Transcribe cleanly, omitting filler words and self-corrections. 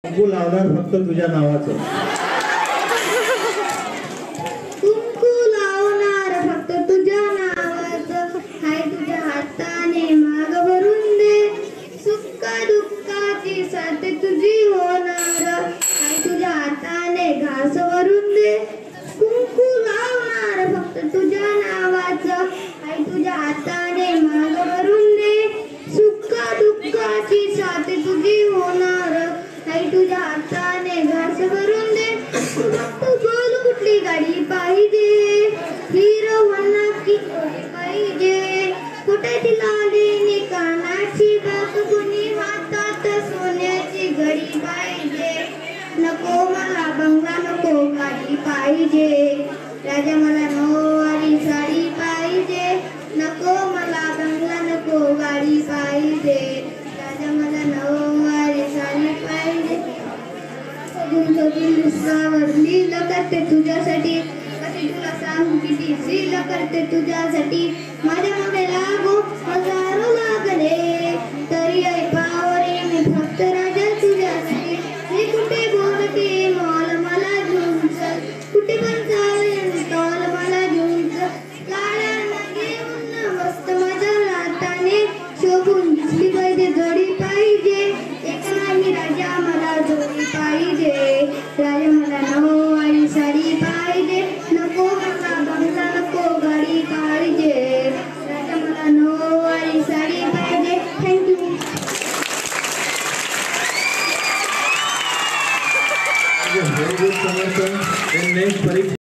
कुंकू लावणार फक्त तुझ्या नावाचं. कुंकू लावणार फक्त तुझ्या नावाचं. हाय तुझ्या हाताने माग भरून दे. सुख दुःखाची साथ तुझी होणार. हाय तुझ्या हाताने घास भरून दे. कुंकू लावणार फक्त तुझ्या नावाचं. हाय तुझ्या हाताने माग भरून दे. सुख दुःखाची साथ तुझी होणार. हाय तुझ्या हाताने घास भरून दे. तू बोल कुठली गाडी पाहिजे. हिरो होना की पाहिजे. कुठे ती लाली कानाची बाक कुणी हातात सोन्याची घडी पाहिजे. नको मला बंगला नको गाडी पाहिजे. राजा मला नऊवारी साडी पाहिजे. नको मला बंगला नको गाडी पाहिजे. राजा मला नऊवारी साडी पाहिजे. लील करते तुझ्यासाठी. कधी तुला सांगू किती लील करते तुझ्यासाठी. माझ्या मागे लागू हजारो लागले तरी ऐकावरे मी फक्त राजा तुझ्यासाठी. मी कुठे बोलते मॉल मला घेऊन चल. कुठे पण चालेल स्टॉल मला घेऊन चल. गाड्यांना घेऊन मस्त माझ्या हाताने शोभून दिसली पाहिजे जोडी पाहिजे. एक नाही राजा मला जोडी पाहिजे. राजा मला नऊवारी साडी पाहिजे. नको मला बंगला नको गाडी पाहिजे. राजा मला नऊवारी साडी पाहिजे. Thank you. Very good, Samantha. In next